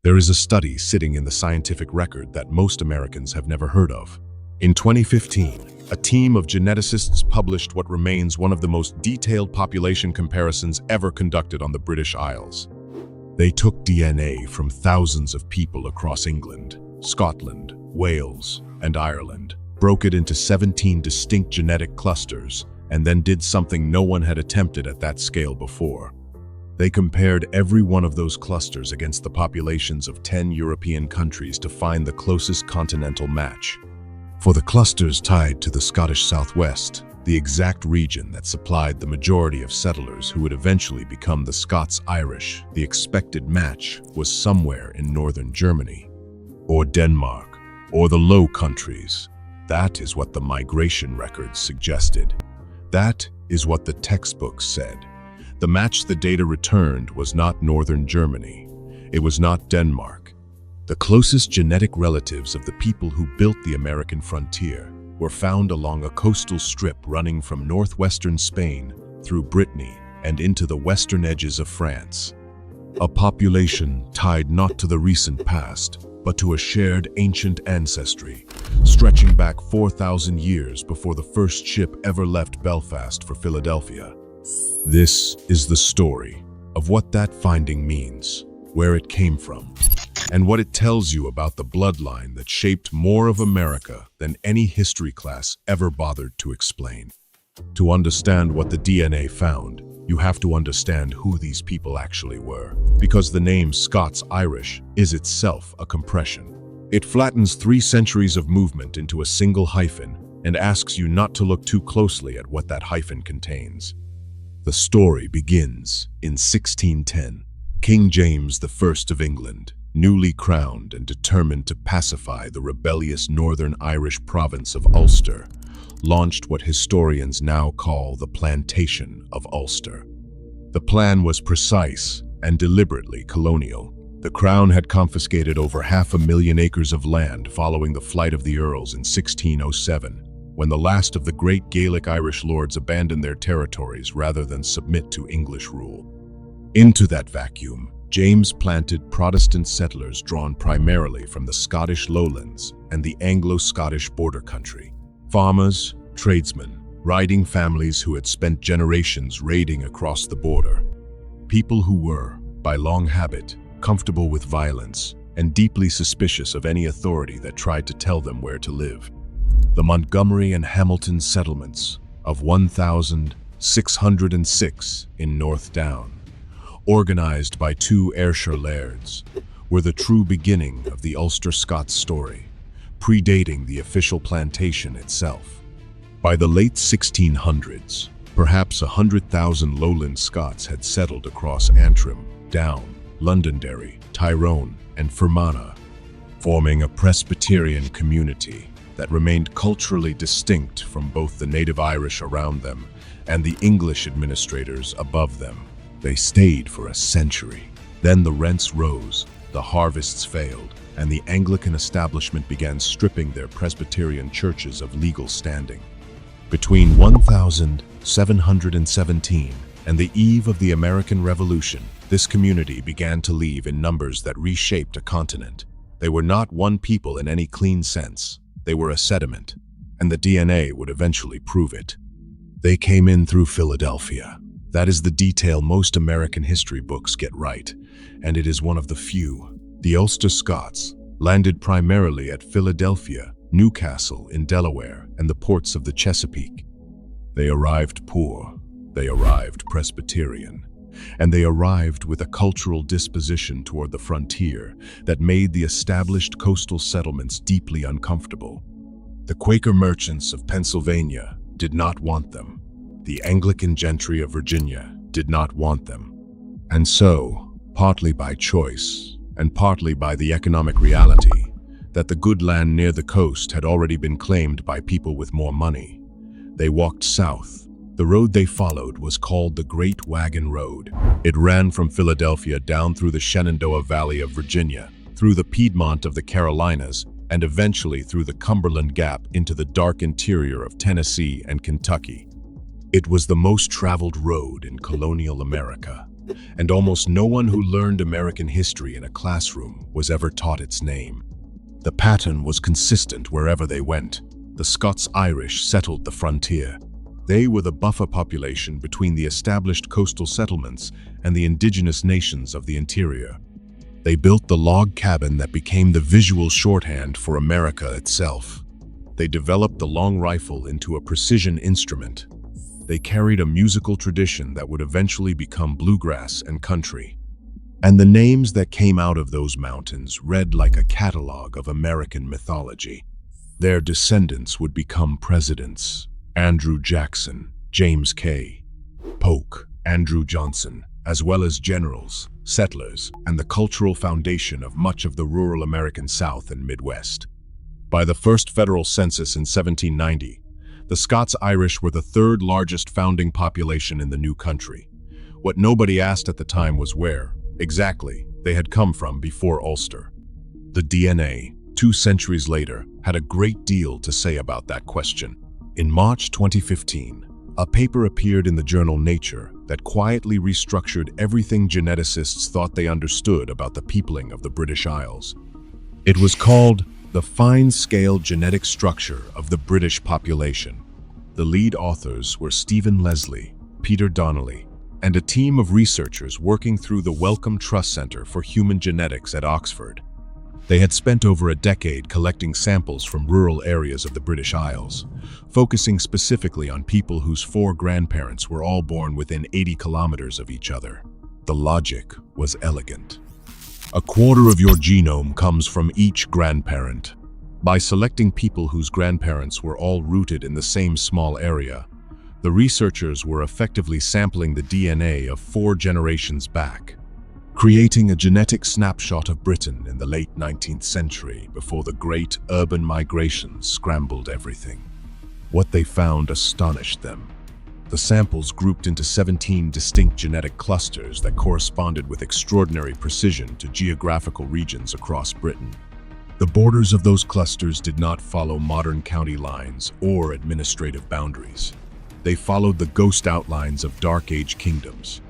There is a study sitting in the scientific record that most Americans have never heard of. In 2015, a team of geneticists published what remains one of the most detailed population comparisons ever conducted on the British Isles. They took DNA from thousands of people across England, Scotland, Wales, and Ireland, broke it into 17 distinct genetic clusters, and then did something no one had attempted at that scale before. They compared every one of those clusters against the populations of 10 European countries to find the closest continental match. For the clusters tied to the Scottish Southwest, the exact region that supplied the majority of settlers who would eventually become the Scots-Irish, the expected match was somewhere in northern Germany, or Denmark, or the Low Countries. That is what the migration records suggested. That is what the textbooks said. The match the data returned was not northern Germany. It was not Denmark. The closest genetic relatives of the people who built the American frontier were found along a coastal strip running from northwestern Spain through Brittany and into the western edges of France. A population tied not to the recent past, but to a shared ancient ancestry, stretching back 4,000 years before the first ship ever left Belfast for Philadelphia. This is the story of what that finding means, where it came from, and what it tells you about the bloodline that shaped more of America than any history class ever bothered to explain. To understand what the DNA found, you have to understand who these people actually were, because the name Scots-Irish is itself a compression. It flattens 3 centuries of movement into a single hyphen and asks you not to look too closely at what that hyphen contains. The story begins in 1610. King James I of England, newly crowned and determined to pacify the rebellious Northern Irish province of Ulster, launched what historians now call the Plantation of Ulster. The plan was precise and deliberately colonial. The Crown had confiscated over 500,000 acres of land following the flight of the Earls in 1607, when the last of the great Gaelic Irish lords abandoned their territories rather than submit to English rule. Into that vacuum, James planted Protestant settlers drawn primarily from the Scottish lowlands and the Anglo-Scottish border country. Farmers, tradesmen, riding families who had spent generations raiding across the border. People who were, by long habit, comfortable with violence and deeply suspicious of any authority that tried to tell them where to live. The Montgomery and Hamilton settlements of 1606 in North Down, organized by 2 Ayrshire lairds, were the true beginning of the Ulster Scots story, predating the official plantation itself. By the late 1600s, perhaps 100,000 lowland Scots had settled across Antrim, Down, Londonderry, Tyrone, and Fermanagh, forming a Presbyterian community that remained culturally distinct from both the native Irish around them and the English administrators above them. They stayed for a century. Then the rents rose, the harvests failed, and the Anglican establishment began stripping their Presbyterian churches of legal standing. Between 1717 and the eve of the American Revolution, this community began to leave in numbers that reshaped a continent. They were not one people in any clean sense. They were a sediment, and the DNA would eventually prove it. They came in through Philadelphia. That is the detail most American history books get right, and it is one of the few. The Ulster Scots landed primarily at Philadelphia, Newcastle in Delaware, and the ports of the Chesapeake. They arrived poor, they arrived Presbyterian, and they arrived with a cultural disposition toward the frontier that made the established coastal settlements deeply uncomfortable. The Quaker merchants of Pennsylvania did not want them. The Anglican gentry of Virginia did not want them. And so, partly by choice, and partly by the economic reality, that the good land near the coast had already been claimed by people with more money, they walked south. The road they followed was called the Great Wagon Road. It ran from Philadelphia down through the Shenandoah Valley of Virginia, through the Piedmont of the Carolinas, and eventually through the Cumberland Gap into the dark interior of Tennessee and Kentucky. It was the most traveled road in colonial America, and almost no one who learned American history in a classroom was ever taught its name. The pattern was consistent wherever they went. The Scots-Irish settled the frontier. They were the buffer population between the established coastal settlements and the indigenous nations of the interior. They built the log cabin that became the visual shorthand for America itself. They developed the long rifle into a precision instrument. They carried a musical tradition that would eventually become bluegrass and country. And the names that came out of those mountains read like a catalog of American mythology. Their descendants would become presidents: Andrew Jackson, James K. Polk, Andrew Johnson, as well as generals, settlers, and the cultural foundation of much of the rural American South and Midwest. By the first federal census in 1790, the Scots-Irish were the third largest founding population in the new country. What nobody asked at the time was where, exactly, they had come from before Ulster. The DNA, 2 centuries later, had a great deal to say about that question. In March 2015, a paper appeared in the journal Nature that quietly restructured everything geneticists thought they understood about the peopling of the British Isles. It was called The Fine-Scale Genetic Structure of the British Population. The lead authors were Stephen Leslie, Peter Donnelly, and a team of researchers working through the Wellcome Trust Center for Human Genetics at Oxford. They had spent over a decade collecting samples from rural areas of the British Isles, focusing specifically on people whose 4 grandparents were all born within 80 kilometers of each other. The logic was elegant. A quarter of your genome comes from each grandparent. By selecting people whose grandparents were all rooted in the same small area, the researchers were effectively sampling the DNA of 4 generations back, creating a genetic snapshot of Britain in the late 19th century before the great urban migration scrambled everything. What they found astonished them. The samples grouped into 17 distinct genetic clusters that corresponded with extraordinary precision to geographical regions across Britain. The borders of those clusters did not follow modern county lines or administrative boundaries. They followed the ghost outlines of Dark Age kingdoms.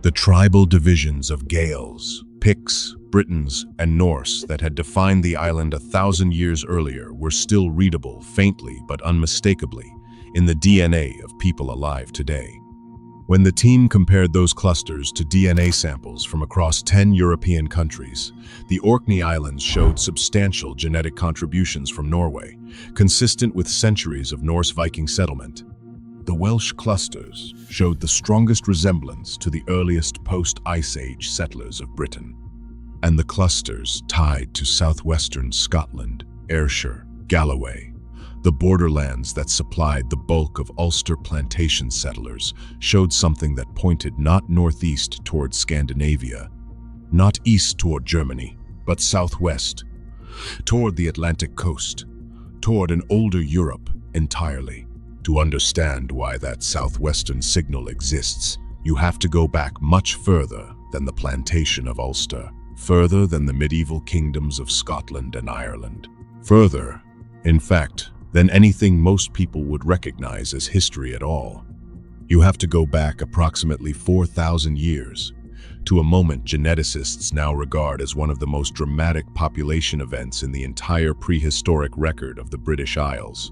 The tribal divisions of Gaels, Picts, Britons, and Norse that had defined the island 1,000 years earlier were still readable, faintly but unmistakably, in the DNA of people alive today. When the team compared those clusters to DNA samples from across 10 European countries, the Orkney Islands showed substantial genetic contributions from Norway, consistent with centuries of Norse Viking settlement. The Welsh clusters showed the strongest resemblance to the earliest post-Ice Age settlers of Britain, and the clusters tied to southwestern Scotland, Ayrshire, Galloway, the borderlands that supplied the bulk of Ulster plantation settlers, showed something that pointed not northeast toward Scandinavia, not east toward Germany, but southwest, toward the Atlantic coast, toward an older Europe entirely. To understand why that southwestern signal exists, you have to go back much further than the plantation of Ulster, further than the medieval kingdoms of Scotland and Ireland, further, in fact, than anything most people would recognize as history at all. You have to go back approximately 4,000 years, to a moment geneticists now regard as one of the most dramatic population events in the entire prehistoric record of the British Isles.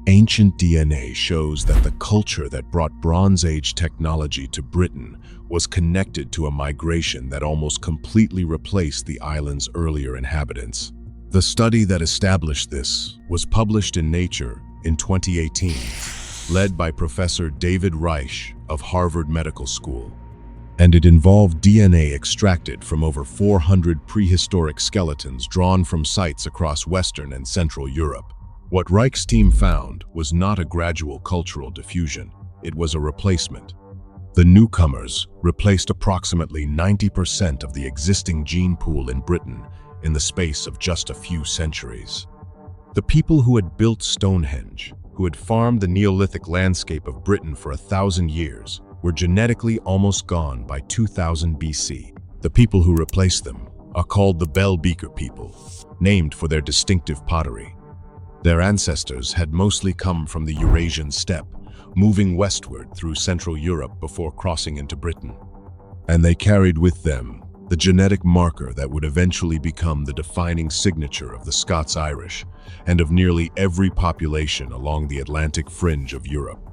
Ancient DNA shows that the culture that brought Bronze Age technology to Britain was connected to a migration that almost completely replaced the island's earlier inhabitants. The study that established this was published in Nature in 2018, led by Professor David Reich of Harvard Medical School, and it involved DNA extracted from over 400 prehistoric skeletons drawn from sites across Western and Central Europe. What Reich's team found was not a gradual cultural diffusion, it was a replacement. The newcomers replaced approximately 90% of the existing gene pool in Britain in the space of just a few centuries. The people who had built Stonehenge, who had farmed the Neolithic landscape of Britain for 1,000 years, were genetically almost gone by 2000 BC. The people who replaced them are called the Bell Beaker people, named for their distinctive pottery. Their ancestors had mostly come from the Eurasian steppe, moving westward through Central Europe before crossing into Britain. And they carried with them the genetic marker that would eventually become the defining signature of the Scots-Irish and of nearly every population along the Atlantic fringe of Europe.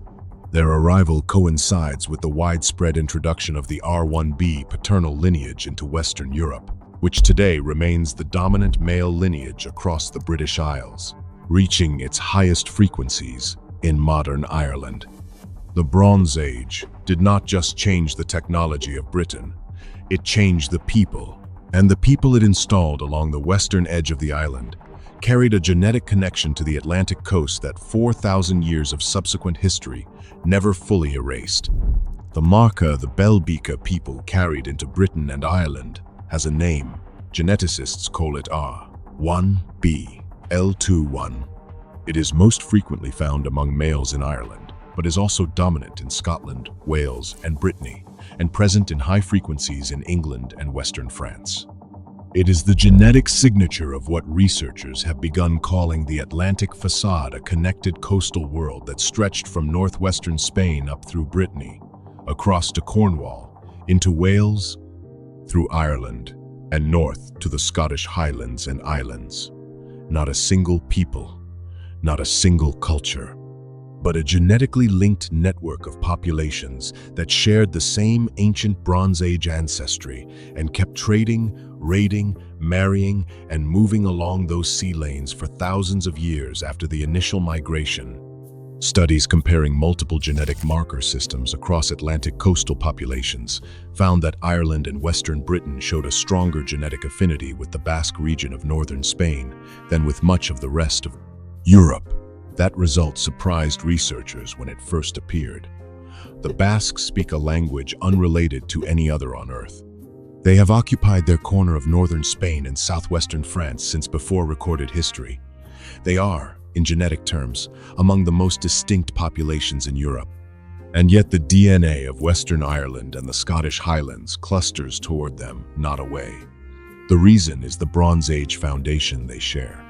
Their arrival coincides with the widespread introduction of the R1b paternal lineage into Western Europe, which today remains the dominant male lineage across the British Isles, reaching its highest frequencies in modern Ireland. The Bronze Age did not just change the technology of Britain, it changed the people, and the people it installed along the western edge of the island carried a genetic connection to the Atlantic coast that 4,000 years of subsequent history never fully erased. The marker the Belgica people carried into Britain and Ireland has a name. Geneticists call it R1b L21. It is most frequently found among males in Ireland, but is also dominant in Scotland, Wales, and Brittany, and present in high frequencies in England and Western France. It is the genetic signature of what researchers have begun calling the Atlantic facade, a connected coastal world that stretched from northwestern Spain up through Brittany, across to Cornwall, into Wales, through Ireland, and north to the Scottish Highlands and Islands. Not a single people, not a single culture, but a genetically linked network of populations that shared the same ancient Bronze Age ancestry and kept trading, raiding, marrying, and moving along those sea lanes for thousands of years after the initial migration. Studies comparing multiple genetic marker systems across Atlantic coastal populations found that Ireland and Western Britain showed a stronger genetic affinity with the Basque region of northern Spain than with much of the rest of Europe. That result surprised researchers when it first appeared. The Basques speak a language unrelated to any other on Earth. They have occupied their corner of northern Spain and southwestern France since before recorded history. They are, in genetic terms, among the most distinct populations in Europe. And yet the DNA of Western Ireland and the Scottish Highlands clusters toward them, not away. The reason is the Bronze Age foundation they share.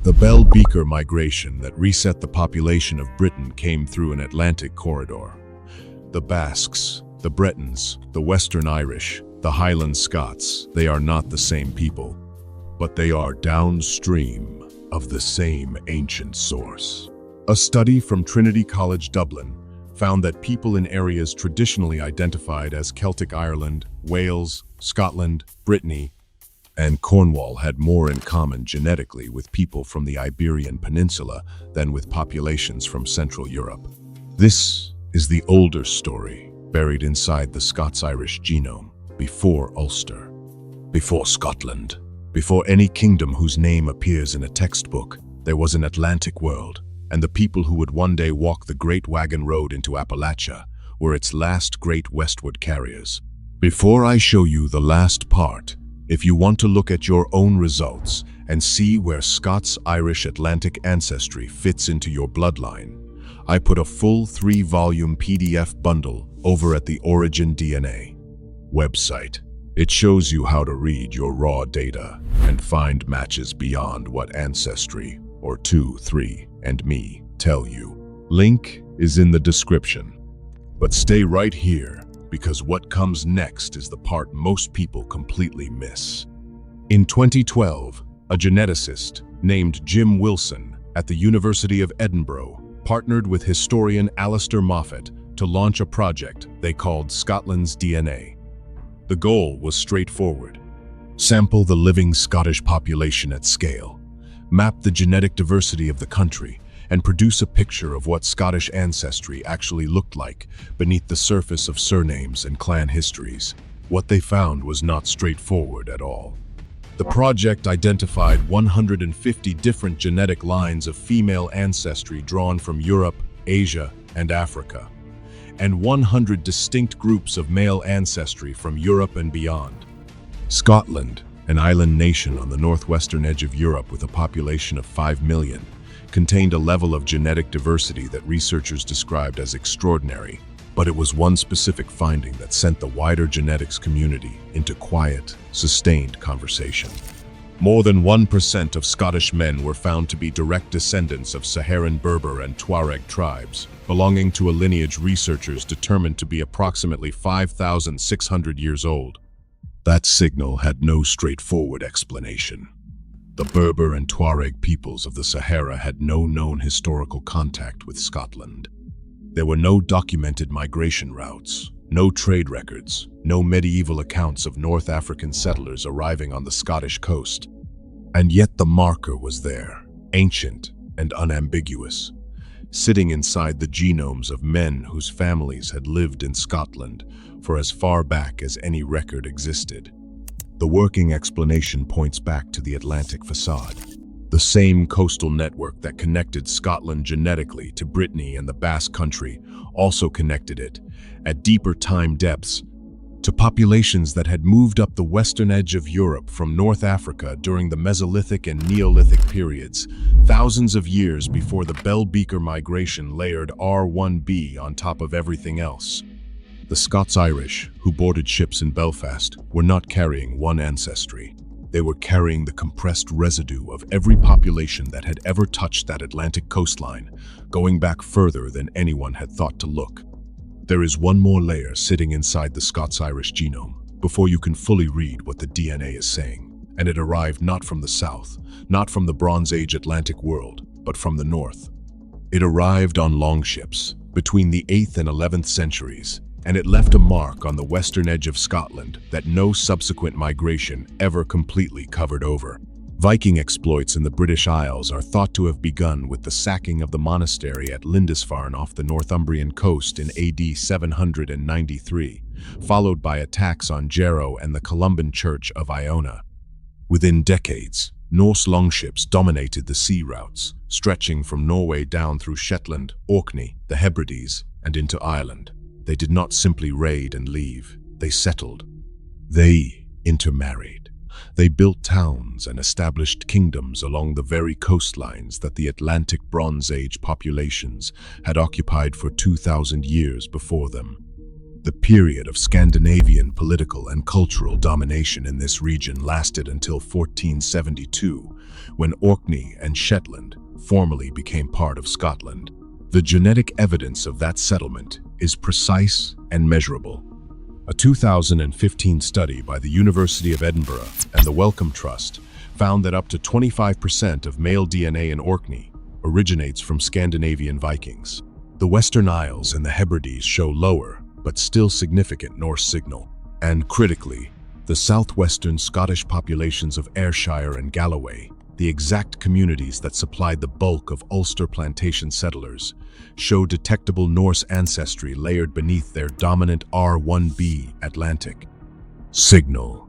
The Belgica migration that reset the population of Britain came through an Atlantic corridor. The Basques, the Bretons, the Western Irish, the Highland Scots, they are not the same people, but they are downstream of the same ancient source. A study from Trinity College Dublin found that people in areas traditionally identified as Celtic Ireland, Wales, Scotland, Brittany, and Cornwall had more in common genetically with people from the Iberian Peninsula than with populations from Central Europe. This is the older story, buried inside the Scots-Irish genome, before Ulster, before Scotland, before any kingdom whose name appears in a textbook. There was an Atlantic world, and the people who would one day walk the Great Wagon Road into Appalachia were its last great westward carriers. Before I show you the last part, if you want to look at your own results and see where Scots-Irish Atlantic ancestry fits into your bloodline, I put a full 3-volume PDF bundle over at the OriginDNA website. It shows you how to read your raw data and find matches beyond what Ancestry or 2, 3, and me tell you. Link is in the description. But stay right here, because what comes next is the part most people completely miss. In 2012, a geneticist named Jim Wilson at the University of Edinburgh partnered with historian Alistair Moffat to launch a project they called Scotland's DNA. The goal was straightforward: sample the living Scottish population at scale, map the genetic diversity of the country, and produce a picture of what Scottish ancestry actually looked like beneath the surface of surnames and clan histories. What they found was not straightforward at all. The project identified 150 different genetic lines of female ancestry drawn from Europe, Asia, and Africa, and 100 distinct groups of male ancestry from Europe and beyond. Scotland, an island nation on the northwestern edge of Europe with a population of 5 million, contained a level of genetic diversity that researchers described as extraordinary, but it was one specific finding that sent the wider genetics community into quiet, sustained conversation. More than 1% of Scottish men were found to be direct descendants of Saharan Berber and Tuareg tribes, belonging to a lineage researchers determined to be approximately 5,600 years old. That signal had no straightforward explanation. The Berber and Tuareg peoples of the Sahara had no known historical contact with Scotland. There were no documented migration routes, no trade records, no medieval accounts of North African settlers arriving on the Scottish coast. And yet the marker was there, ancient and unambiguous, sitting inside the genomes of men whose families had lived in Scotland for as far back as any record existed. The working explanation points back to the Atlantic facade, the same coastal network that connected Scotland genetically to Brittany and the Basque Country also connected it, at deeper time depths, to populations that had moved up the western edge of Europe from North Africa during the Mesolithic and Neolithic periods, thousands of years before the Bell Beaker migration layered R1b on top of everything else. The Scots-Irish, who boarded ships in Belfast, were not carrying one ancestry. They were carrying the compressed residue of every population that had ever touched that Atlantic coastline, going back further than anyone had thought to look. There is one more layer sitting inside the Scots-Irish genome before you can fully read what the DNA is saying, and it arrived not from the south, not from the Bronze Age Atlantic world, but from the north. It arrived on longships between the 8th and 11th centuries, and it left a mark on the western edge of Scotland that no subsequent migration ever completely covered over. Viking exploits in the British Isles are thought to have begun with the sacking of the monastery at Lindisfarne off the Northumbrian coast in AD 793, followed by attacks on Jarrow and the Columban Church of Iona. Within decades, Norse longships dominated the sea routes, stretching from Norway down through Shetland, Orkney, the Hebrides, and into Ireland. They did not simply raid and leave, they settled. They intermarried. They built towns and established kingdoms along the very coastlines that the Atlantic Bronze Age populations had occupied for 2,000 years before them. The period of Scandinavian political and cultural domination in this region lasted until 1472, when Orkney and Shetland formally became part of Scotland. The genetic evidence of that settlement is precise and measurable. A 2015 study by the University of Edinburgh and the Wellcome Trust found that up to 25% of male DNA in Orkney originates from Scandinavian Vikings. The Western Isles and the Hebrides show lower, but still significant Norse signal. And critically, the southwestern Scottish populations of Ayrshire and Galloway, the exact communities that supplied the bulk of Ulster plantation settlers, show detectable Norse ancestry layered beneath their dominant R1b Atlantic signal.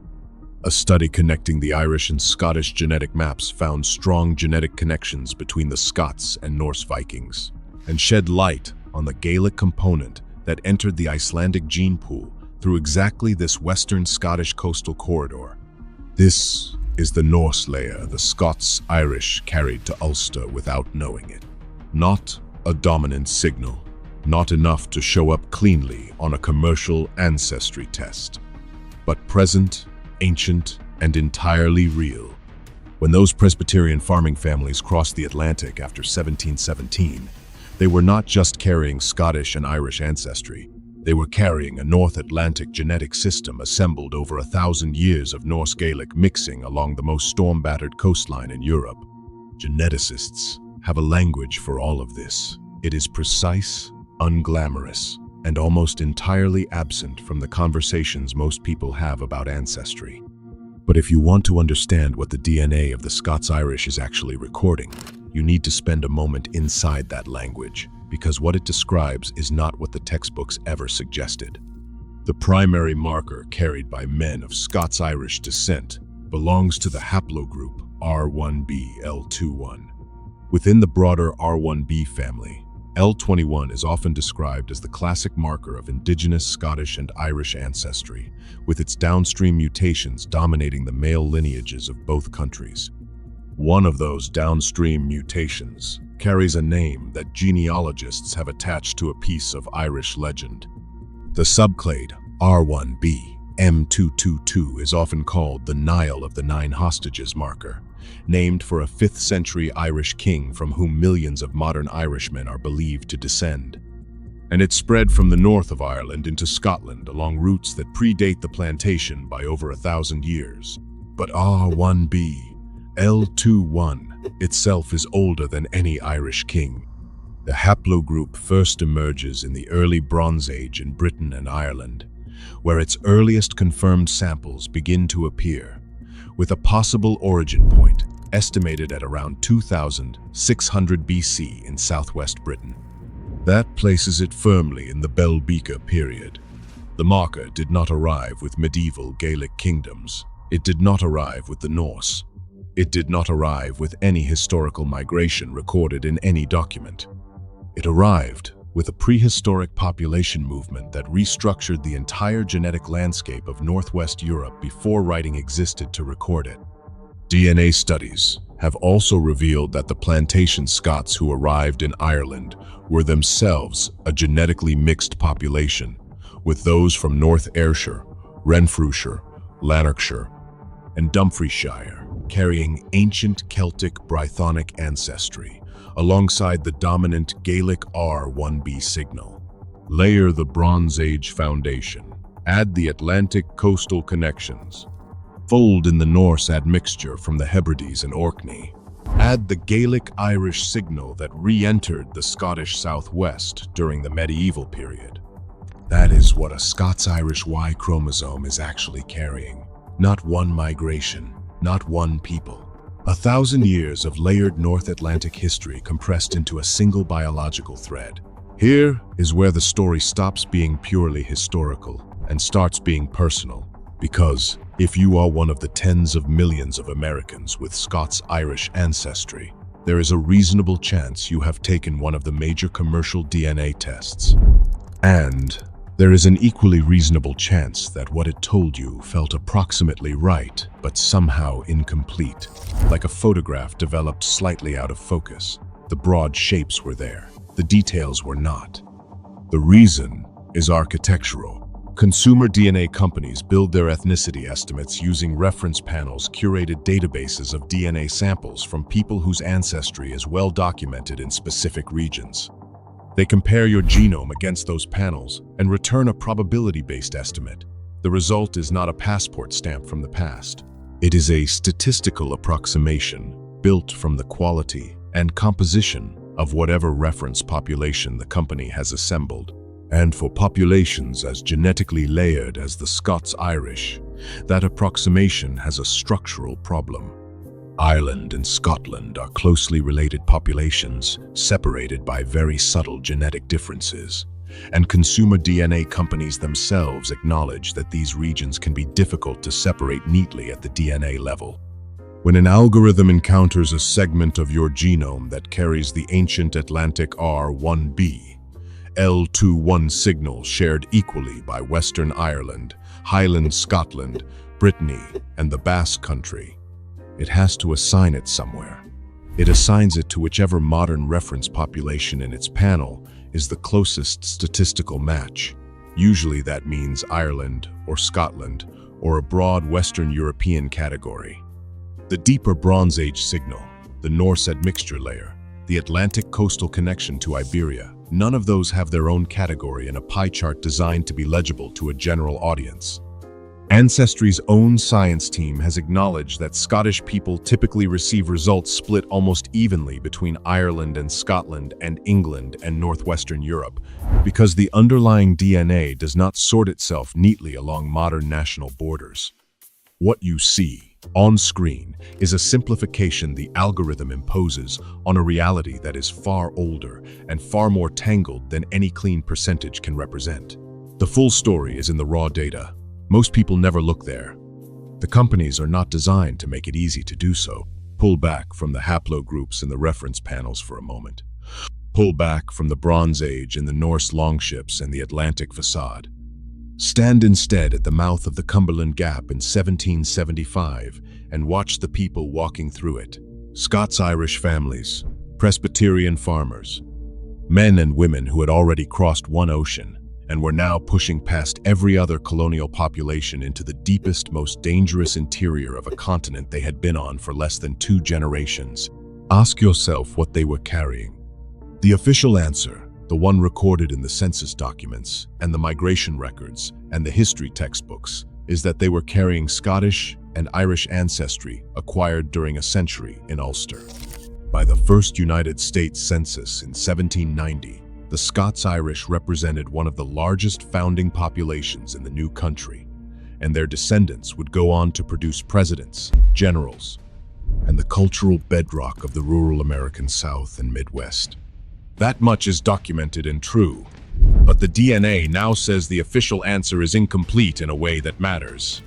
A study connecting the Irish and Scottish genetic maps found strong genetic connections between the Scots and Norse Vikings, and shed light on the Gaelic component that entered the Icelandic gene pool through exactly this western Scottish coastal corridor. This is the Norse layer the Scots-Irish carried to Ulster without knowing it. Not a dominant signal, not enough to show up cleanly on a commercial ancestry test, but present, ancient, and entirely real. When those Presbyterian farming families crossed the Atlantic after 1717, they were not just carrying Scottish and Irish ancestry. They were carrying a North Atlantic genetic system assembled over 1,000 years of Norse-Gaelic mixing along the most storm-battered coastline in Europe. Geneticists have a language for all of this. It is precise, unglamorous, and almost entirely absent from the conversations most people have about ancestry. But if you want to understand what the DNA of the Scots-Irish is actually recording, you need to spend a moment inside that language, because what it describes is not what the textbooks ever suggested. The primary marker carried by men of Scots-Irish descent belongs to the haplogroup R1b-L21. Within the broader R1b family, L21 is often described as the classic marker of indigenous Scottish and Irish ancestry, with its downstream mutations dominating the male lineages of both countries. One of those downstream mutations carries a name that genealogists have attached to a piece of Irish legend. The subclade R1b M222 is often called the Nile of the Nine Hostages marker, named for a 5th century Irish king from whom millions of modern Irishmen are believed to descend. And it spread from the north of Ireland into Scotland along routes that predate the plantation by over 1,000 years. But R1b, L21, itself is older than any Irish king. The haplogroup first emerges in the early Bronze Age in Britain and Ireland, where its earliest confirmed samples begin to appear, with a possible origin point estimated at around 2,600 BC in southwest Britain. That places it firmly in the Belbeca period. The marker did not arrive with medieval Gaelic kingdoms. It did not arrive with the Norse. It did not arrive with any historical migration recorded in any document. It arrived with a prehistoric population movement that restructured the entire genetic landscape of Northwest Europe before writing existed to record it. DNA studies have also revealed that the plantation Scots who arrived in Ireland were themselves a genetically mixed population, with those from North Ayrshire, Renfrewshire, Lanarkshire, and Dumfriesshire carrying ancient Celtic Brythonic ancestry, alongside the dominant Gaelic R1b signal. Layer the Bronze Age foundation. Add the Atlantic coastal connections. Fold in the Norse admixture from the Hebrides and Orkney. Add the Gaelic-Irish signal that re-entered the Scottish southwest during the medieval period. That is what a Scots-Irish Y chromosome is actually carrying. Not one migration, not one people. 1,000 years of layered North Atlantic history compressed into a single biological thread. Here is where the story stops being purely historical and starts being personal. Because if you are one of the tens of millions of Americans with Scots-Irish ancestry, there is a reasonable chance you have taken one of the major commercial DNA tests. And there is an equally reasonable chance that what it told you felt approximately right, but somehow incomplete, like a photograph developed slightly out of focus. The broad shapes were there, the details were not. The reason is architectural. Consumer DNA companies build their ethnicity estimates using reference panels, curated databases of DNA samples from people whose ancestry is well documented in specific regions. They compare your genome against those panels and return a probability-based estimate. The result is not a passport stamp from the past. It is a statistical approximation built from the quality and composition of whatever reference population the company has assembled. And for populations as genetically layered as the Scots-Irish, that approximation has a structural problem. Ireland and Scotland are closely related populations, separated by very subtle genetic differences, and consumer DNA companies themselves acknowledge that these regions can be difficult to separate neatly at the DNA level. When an algorithm encounters a segment of your genome that carries the ancient Atlantic R1b, L21 signal shared equally by Western Ireland, Highland Scotland, Brittany, and the Basque Country, it has to assign it somewhere. It assigns it to whichever modern reference population in its panel is the closest statistical match. Usually that means Ireland or Scotland or a broad Western European category. The deeper Bronze Age signal, the Norse admixture layer, the Atlantic coastal connection to Iberia, none of those have their own category in a pie chart designed to be legible to a general audience. Ancestry's own science team has acknowledged that Scottish people typically receive results split almost evenly between Ireland and Scotland and England and Northwestern Europe, because the underlying DNA does not sort itself neatly along modern national borders. What you see on screen is a simplification the algorithm imposes on a reality that is far older and far more tangled than any clean percentage can represent. The full story is in the raw data. Most people never look there. The companies are not designed to make it easy to do so. Pull back from the haplogroups in the reference panels for a moment. Pull back from the Bronze Age and the Norse longships and the Atlantic facade. Stand instead at the mouth of the Cumberland Gap in 1775 and watch the people walking through it. Scots-Irish families, Presbyterian farmers, men and women who had already crossed one ocean and were now pushing past every other colonial population into the deepest, most dangerous interior of a continent they had been on for less than 2 generations. Ask yourself what they were carrying. The official answer, the one recorded in the census documents and the migration records and the history textbooks, is that they were carrying Scottish and Irish ancestry acquired during a century in Ulster. By the first United States Census in 1790, the Scots-Irish represented one of the largest founding populations in the new country, and their descendants would go on to produce presidents, generals, and the cultural bedrock of the rural American South and Midwest. That much is documented and true, but the DNA now says the official answer is incomplete in a way that matters.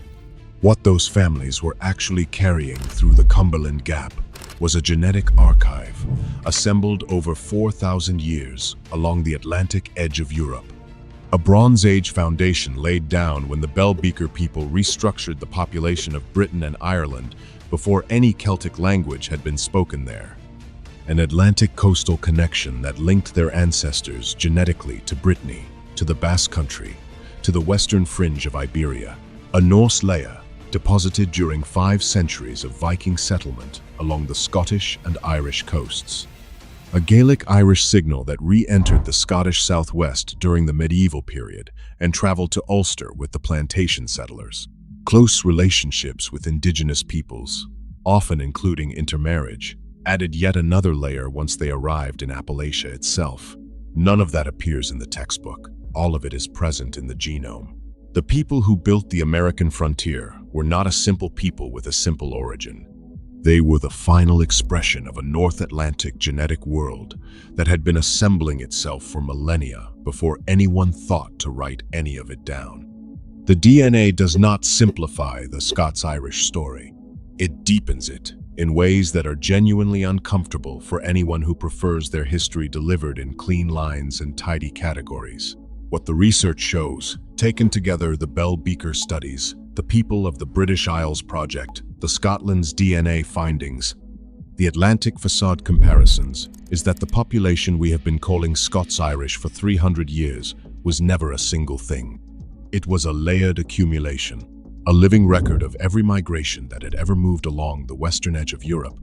What those families were actually carrying through the Cumberland Gap was a genetic archive assembled over 4,000 years along the Atlantic edge of Europe. A Bronze Age foundation laid down when the Bell-Beaker people restructured the population of Britain and Ireland before any Celtic language had been spoken there. An Atlantic coastal connection that linked their ancestors genetically to Brittany, to the Basque Country, to the western fringe of Iberia. A Norse layer deposited during 5 centuries of Viking settlement along the Scottish and Irish coasts. A Gaelic-Irish signal that re-entered the Scottish southwest during the medieval period and traveled to Ulster with the plantation settlers. Close relationships with indigenous peoples, often including intermarriage, added yet another layer once they arrived in Appalachia itself. None of that appears in the textbook. All of it is present in the genome. The people who built the American frontier were not a simple people with a simple origin. They were the final expression of a North Atlantic genetic world that had been assembling itself for millennia before anyone thought to write any of it down. The DNA does not simplify the Scots-Irish story. It deepens it in ways that are genuinely uncomfortable for anyone who prefers their history delivered in clean lines and tidy categories. What the research shows, taken together the Bell-Beaker studies, the People of the British Isles Project, the Scotland's DNA findings, the Atlantic facade comparisons, is that the population we have been calling Scots-Irish for 300 years was never a single thing. It was a layered accumulation, a living record of every migration that had ever moved along the western edge of Europe,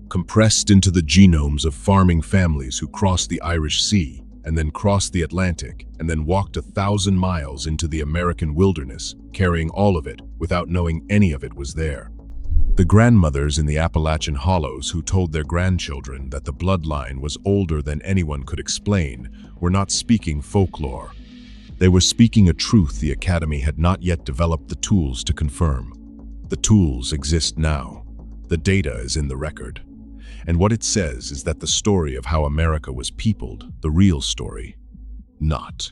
compressed into the genomes of farming families who crossed the Irish Sea, and then crossed the Atlantic, and then walked 1,000 miles into the American wilderness, carrying all of it without knowing any of it was there. The grandmothers in the Appalachian hollows who told their grandchildren that the bloodline was older than anyone could explain were not speaking folklore. They were speaking a truth the Academy had not yet developed the tools to confirm. The tools exist now. The data is in the record. And what it says is that the story of how America was peopled, the real story, not.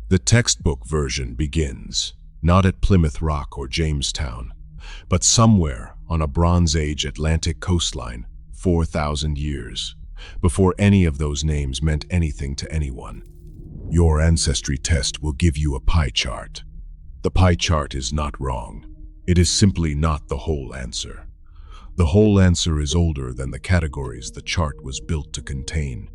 The textbook version begins, not at Plymouth Rock or Jamestown, but somewhere on a Bronze Age Atlantic coastline, 4,000 years, before any of those names meant anything to anyone. Your ancestry test will give you a pie chart. The pie chart is not wrong. It is simply not the whole answer. The whole answer is older than the categories the chart was built to contain.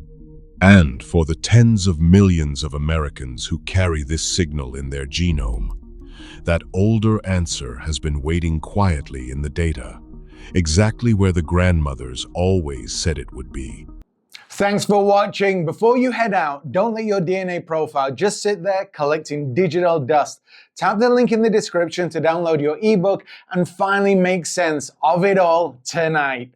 And for the tens of millions of Americans who carry this signal in their genome, that older answer has been waiting quietly in the data, exactly where the grandmothers always said it would be. Thanks for watching. Before you head out, don't let your DNA profile just sit there collecting digital dust. Tap the link in the description to download your ebook and finally make sense of it all tonight.